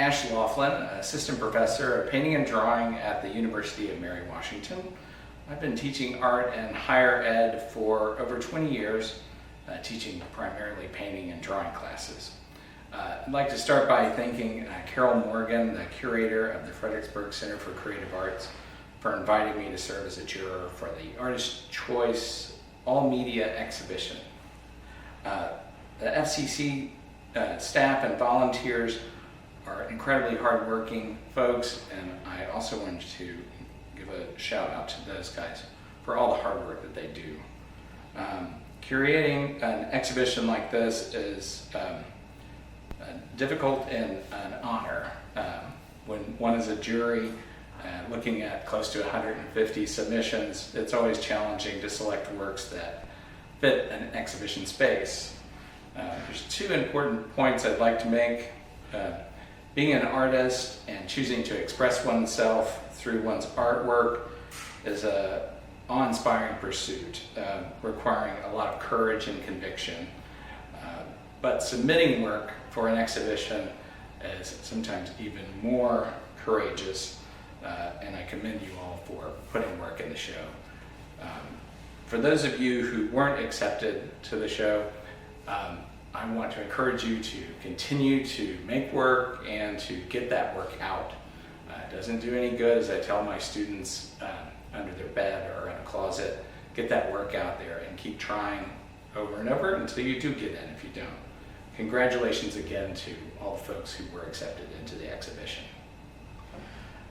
Ash Laughlin, Assistant Professor of Painting and Drawing at the University of Mary Washington. I've been teaching art and higher ed for over 20 years, teaching primarily painting and drawing classes. I'd like to start by thanking Carol Morgan, the curator of the Fredericksburg Center for Creative Arts, for inviting me to serve as a juror for the Artist's Choice All Media exhibition. The FCC staff and volunteers are incredibly hardworking folks, and I also wanted to give a shout out to those guys for all the hard work that they do. Curating an exhibition like this is difficult and an honor. When one is a jury looking at close to 150 submissions, it's always challenging to select works that fit an exhibition space. There's two important points I'd like to make. Being an artist and choosing to express oneself through one's artwork is an awe-inspiring pursuit, requiring a lot of courage and conviction. But submitting work for an exhibition is sometimes even more courageous, and I commend you all for putting work in the show. For those of you who weren't accepted to the show, I want to encourage you to continue to make work and to get that work out. It doesn't do any good, as I tell my students, under their bed or in a closet. Get that work out there and keep trying over and over until you do get in if you don't. Congratulations again to all the folks who were accepted into the exhibition.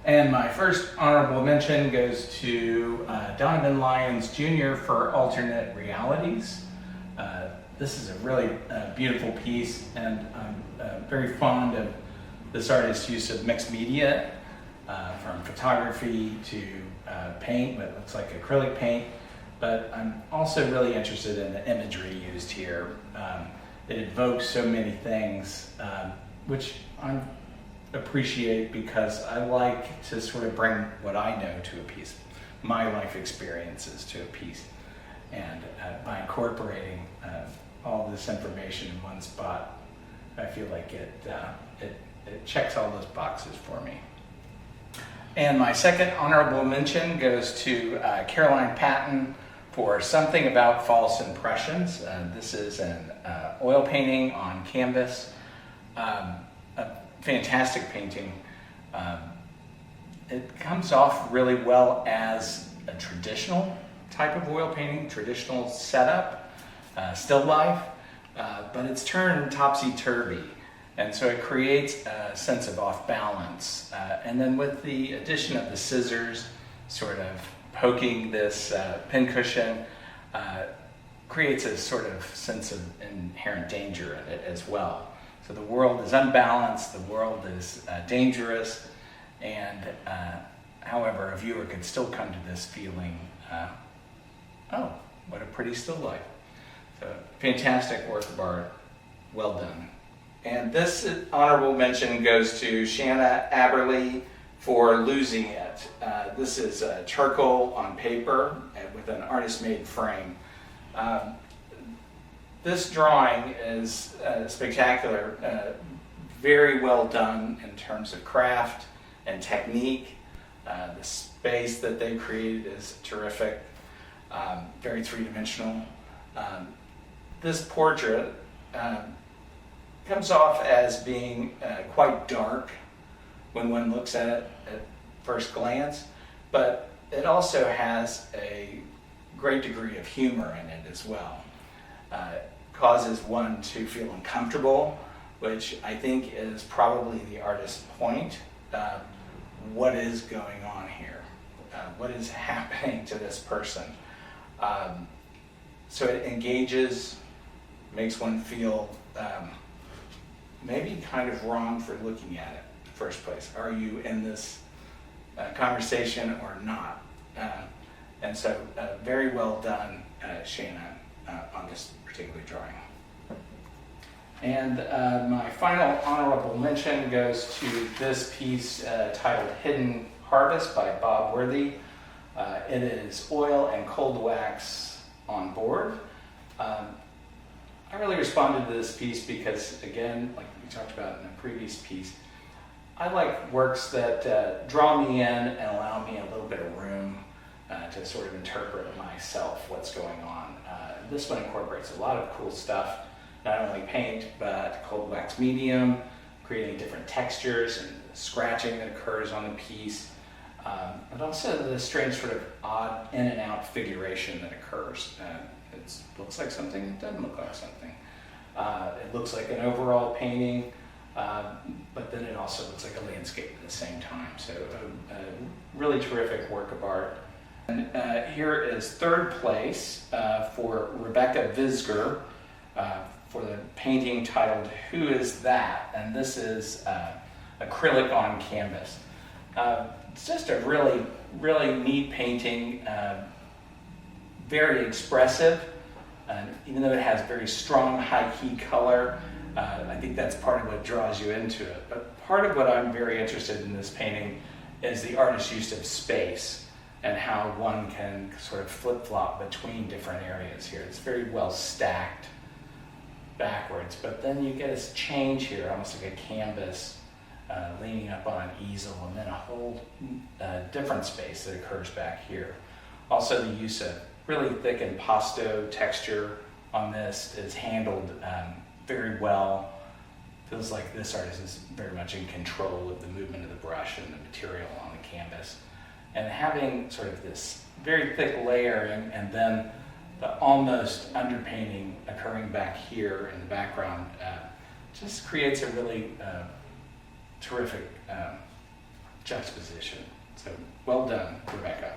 And my first honorable mention goes to Donovan Lyons Jr. for Alternate Realities. This is a really beautiful piece, and I'm very fond of this artist's use of mixed media, from photography to paint, what looks like acrylic paint, but I'm also really interested in the imagery used here. It evokes so many things, which I appreciate because I like to sort of bring what I know to a piece, my life experiences to a piece, and by incorporating all this information in one spot, I feel like it checks all those boxes for me. And my second honorable mention goes to Caroline Patton for Something About False Impressions. This is an oil painting on canvas, a fantastic painting. It comes off really well as a traditional type of oil painting, traditional setup, still life, but it's turned topsy-turvy. And so it creates a sense of off balance. And then with the addition of the scissors sort of poking this pincushion, creates a sort of sense of inherent danger in it as well. So the world is unbalanced, the world is dangerous, and however, a viewer can still come to this feeling, oh, what a pretty still life. So fantastic work of art, well done. And this honorable mention goes to Shanna Aberley for Losing It. This is charcoal on paper with an artist-made frame. This drawing is spectacular, very well done in terms of craft and technique. The space that they created is terrific, very three-dimensional. This portrait comes off as being quite dark when one looks at it at first glance, but it also has a great degree of humor in it as well. It causes one to feel uncomfortable, which I think is probably the artist's point. What is going on here? What is happening to this person? So it engages, makes one feel maybe kind of wrong for looking at it in the first place. Are you in this conversation or not? And so very well done, Shanna, on this particular drawing. And my final honorable mention goes to this piece titled Hidden Harvest by Bob Worthy. It is oil and cold wax on board. I really responded to this piece because, again, like we talked about in a previous piece, I like works that draw me in and allow me a little bit of room to sort of interpret myself, what's going on. This one incorporates a lot of cool stuff, not only paint, but cold wax medium, creating different textures and scratching that occurs on the piece, but also the strange sort of odd in and out figuration that occurs. It looks like something, it doesn't look like something. It looks like an overall painting, but then it also looks like a landscape at the same time. So a really terrific work of art. And here is third place for Rebecca Visger for the painting titled Who Is That? And this is acrylic on canvas. It's just a really, really neat painting, very expressive. Even though it has very strong high key color, I think that's part of what draws you into it. But part of what I'm very interested in this painting is the artist's use of space and how one can sort of flip-flop between different areas here. It's very well stacked backwards, but then you get this change here, almost like a canvas leaning up on an easel, and then a whole different space that occurs back here. Also, the use of really thick impasto texture on this is handled very well. Feels like this artist is very much in control of the movement of the brush and the material on the canvas. And having sort of this very thick layering and then the almost underpainting occurring back here in the background just creates a really terrific juxtaposition. So well done, Rebecca.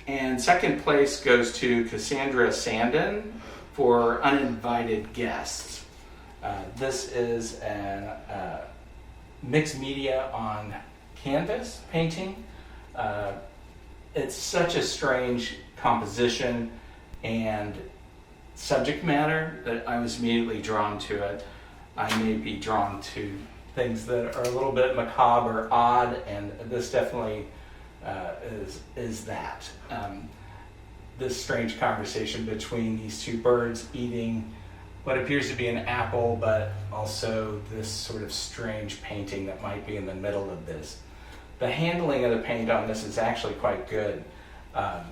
And second place goes to Cassandra Sandin for Uninvited Guests. This is a mixed media on canvas painting. It's such a strange composition and subject matter that I was immediately drawn to it. I may be drawn to things that are a little bit macabre or odd, and this definitely is that. This strange conversation between these two birds eating what appears to be an apple, but also this sort of strange painting that might be in the middle of this. The handling of the paint on this is actually quite good. I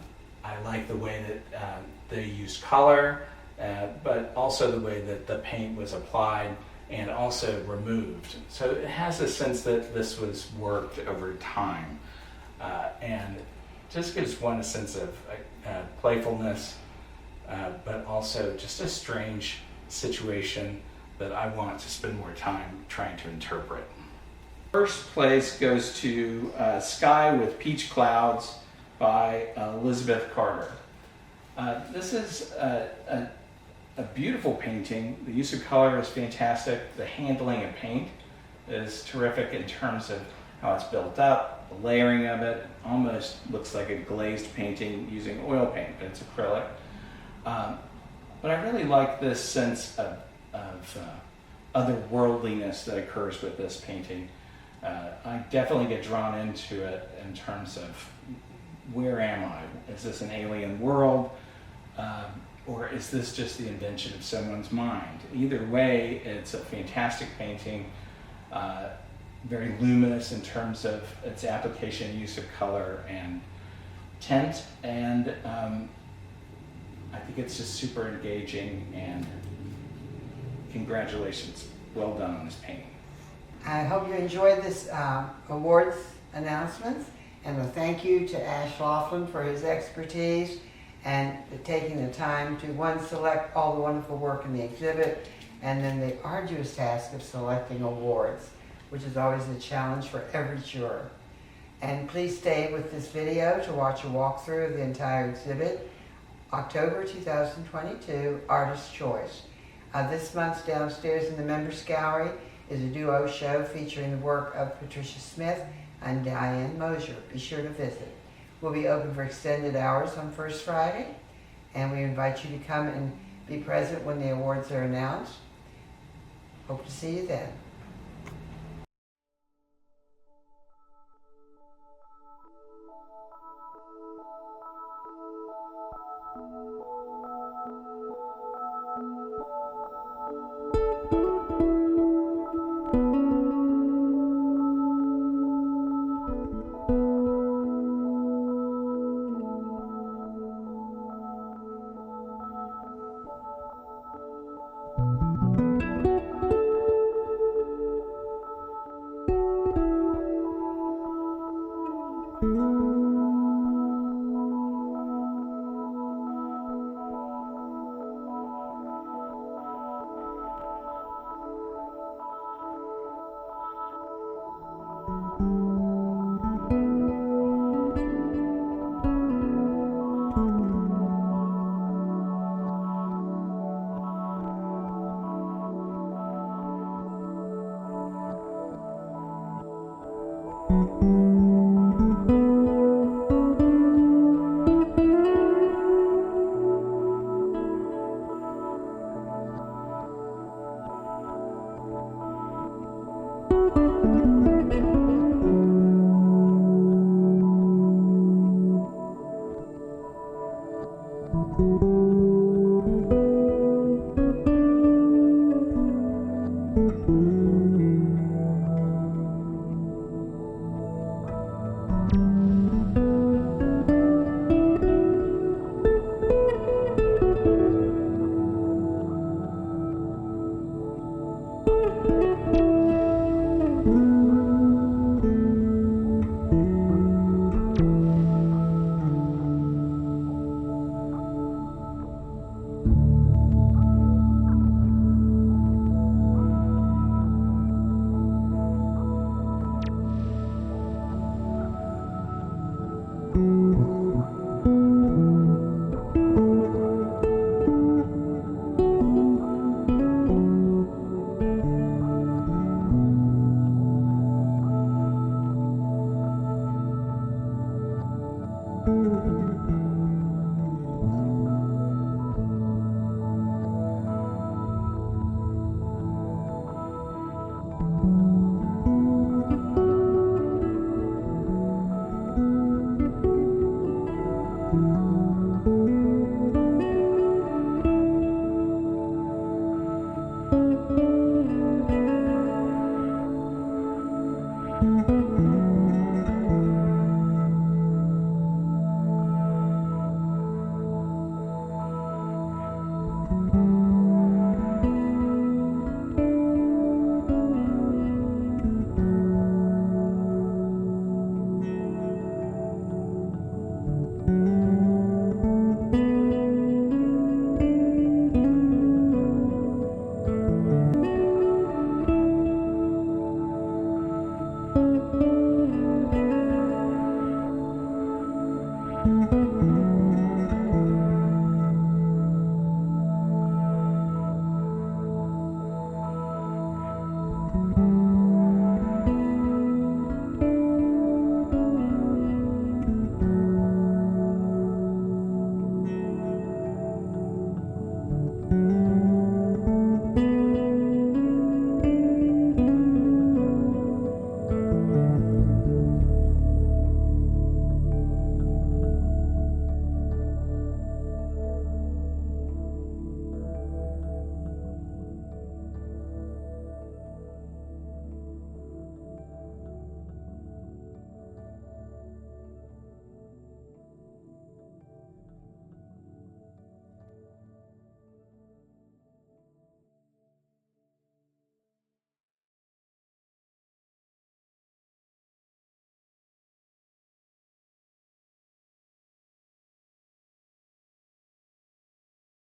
like the way that they use color, but also the way that the paint was applied and also removed. So it has a sense that this was worked over time, and just gives one a sense of playfulness, but also just a strange situation that I want to spend more time trying to interpret. First place goes to Sky with Peach Clouds by Elizabeth Carter. This is a beautiful painting. The use of color is fantastic. The handling of paint is terrific in terms of how it's built up. The layering of it almost looks like a glazed painting using oil paint, but it's acrylic. But I really like this sense of otherworldliness that occurs with this painting. I definitely get drawn into it in terms of where am I? Is this an alien world? Or is this just the invention of someone's mind? Either way, it's a fantastic painting, very luminous in terms of its application and use of color and tint, and I think it's just super engaging, and congratulations, well done on this painting. I hope you enjoyed this awards announcements, and a thank you to Ash Laughlin for his expertise and taking the time to select all the wonderful work in the exhibit, and then the arduous task of selecting awards, which is always a challenge for every juror. And please stay with this video to watch a walkthrough of the entire exhibit. October 2022, Artist's Choice. This month's downstairs in the Members Gallery is a duo show featuring the work of Patricia Smith and Diane Mosier. Be sure to visit. We'll be open for extended hours on First Friday, and we invite you to come and be present when the awards are announced. Hope to see you then.